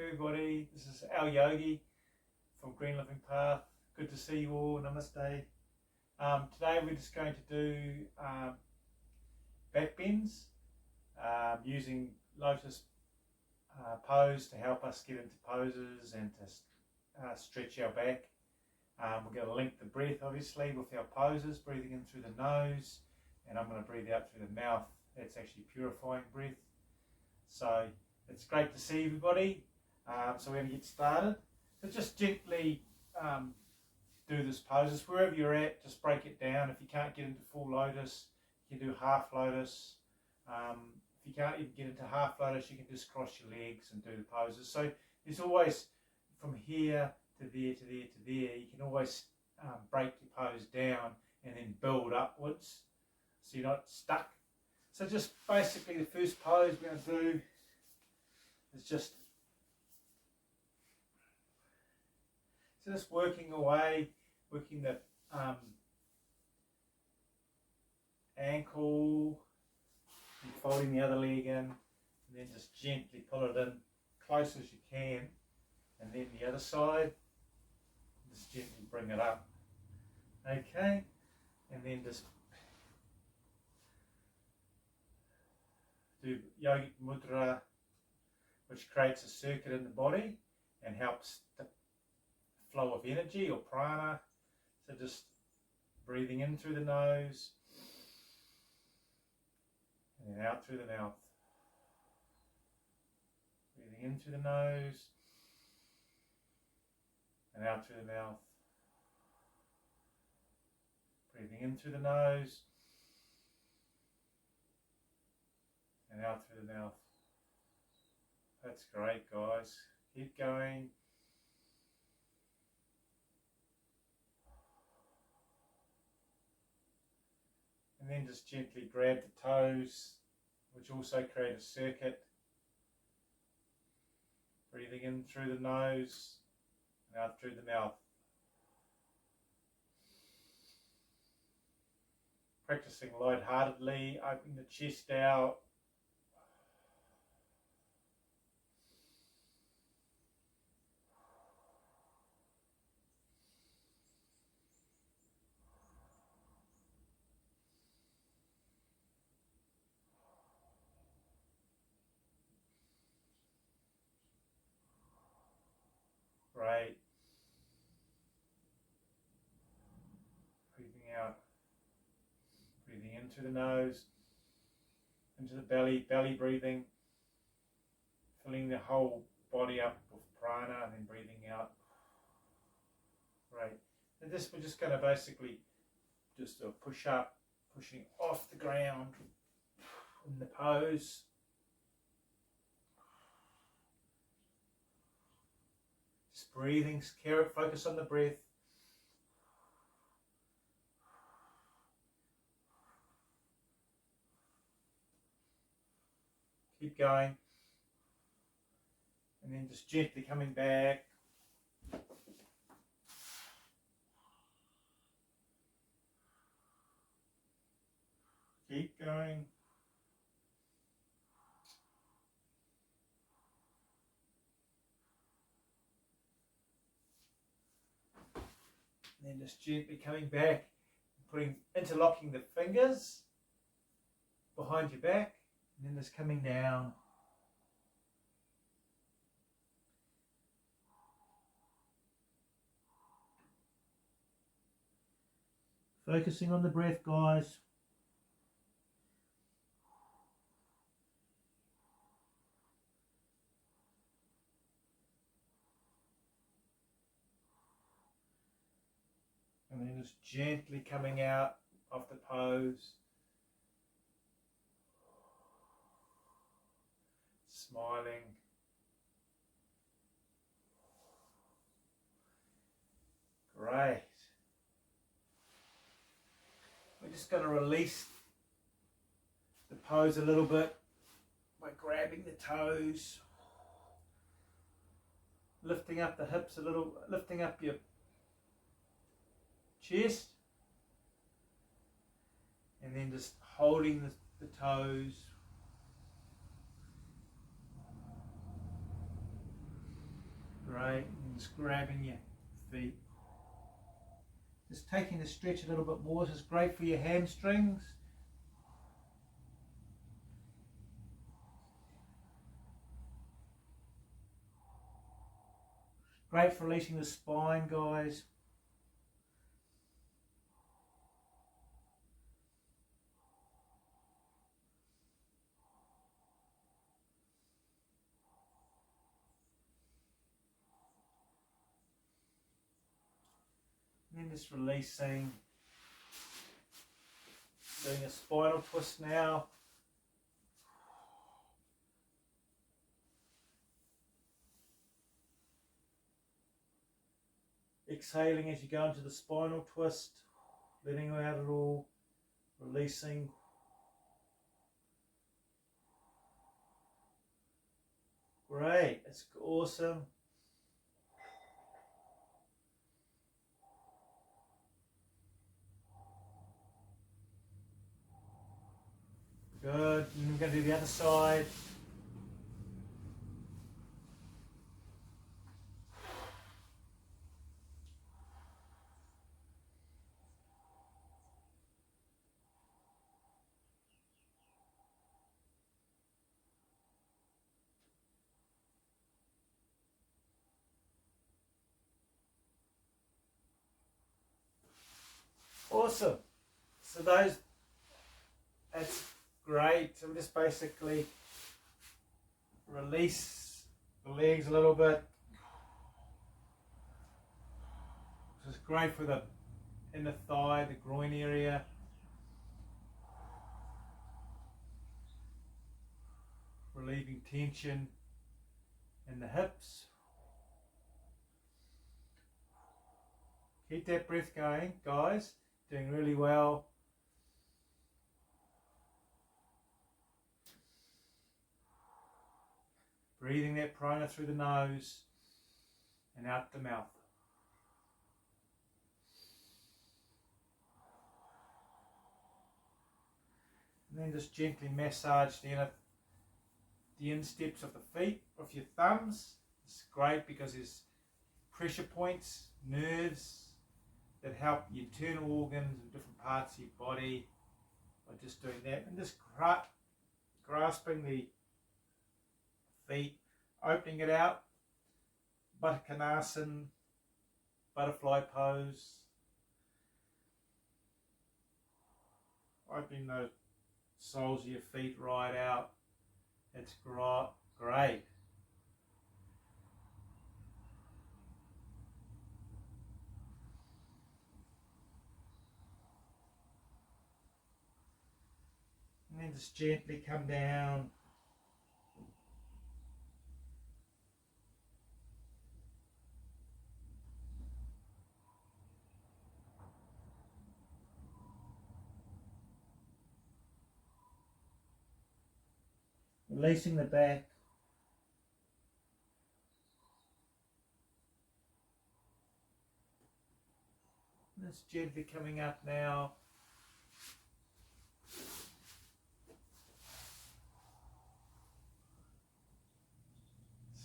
everybody. This is Alyogi from Green Living Path. Good to see you all. Namaste. Today we're just going to do back bends using Lotus pose to help us get into poses and to stretch our back. We're going to link the breath obviously with our poses, breathing in through the nose, and I'm going to breathe out through the mouth. That's actually purifying breath. So it's great to see everybody. So we're going to get started. So just gently do this poses. Wherever you're at, just break it down. If you can't get into full lotus, you can do half lotus. If you can't even get into half lotus, you can just cross your legs and do the poses. So there's always from here to there, to there, to there. You can always break your pose down and then build upwards so you're not stuck. So just basically the first pose we're going to do is just working away, working the ankle, and folding the other leg in, and then just gently pull it in close as you can, and then the other side, just gently bring it up, okay, and then just do yogic mudra, which creates a circuit in the body and helps the flow of energy or prana. So just breathing in through the nose and then out through the mouth. Breathing in through the nose and out through the mouth. Breathing in through the nose and out through the mouth. That's great, guys. Keep going. And then just gently grab the toes, which also create a circuit. Breathing in through the nose and out through the mouth. Practicing lightheartedly, opening the chest out. Great. Breathing out. Breathing in through the nose, into the belly, belly breathing, filling the whole body up with prana and then breathing out. Great. And this we're just going to basically just do a push up, pushing off the ground in the pose. Just breathing, focus on the breath. Keep going. And then just gently coming back. Keep going. And then just gently coming back, interlocking the fingers behind your back, and then just coming down. Focusing on the breath, guys. And then just gently coming out of the pose. Smiling. Great. We're just going to release the pose a little bit by grabbing the toes, lifting up the hips a little, lifting up your chest, and then just holding the toes, Great. And just grabbing your feet. Just taking the stretch a little bit more. This is great for your hamstrings. Great for releasing the spine, guys. And then just releasing. Doing a spinal twist now. Exhaling as you go into the spinal twist, letting out it all, releasing. Great, it's awesome. Good, and we're going to do the other side. Awesome. So that's great. So we just basically release the legs a little bit. This is great for the inner thigh, the groin area. Relieving tension in the hips. Keep that breath going, guys. Doing really well. Breathing that prana through the nose and out the mouth. And then just gently massage the insteps of the feet with your thumbs. It's great because there's pressure points, nerves that help the internal organs and different parts of your body by just doing that. And just grasping the feet, opening it out, Baddha butterfly pose, opening the soles of your feet right out. It's great. And then just gently come down. Releasing the back. And it's gently coming up now.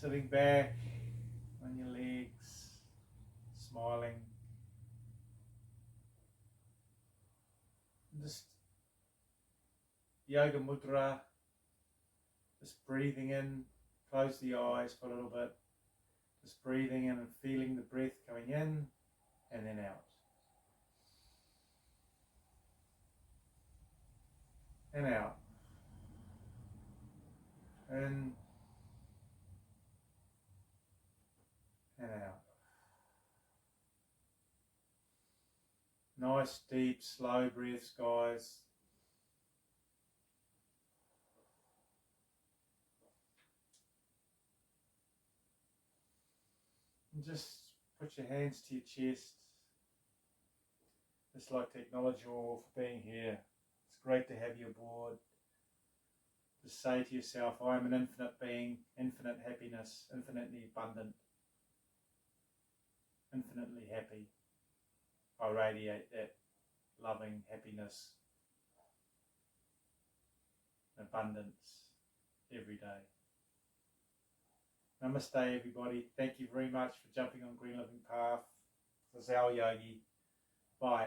Sitting back on your legs, smiling. And just yoga mudra, just breathing in, close the eyes for a little bit. Just breathing in and feeling the breath coming in and then out. And out. In and out. Nice, deep, slow breaths, guys. And just put your hands to your chest. Just like to acknowledge you all for being here. It's great to have you aboard. Just say to yourself, I am an infinite being, infinite happiness, infinitely abundant, infinitely happy. I radiate that loving happiness, abundance every day. Namaste, everybody. Thank you very much for jumping on Green Living Path. This is Alyogi. Bye.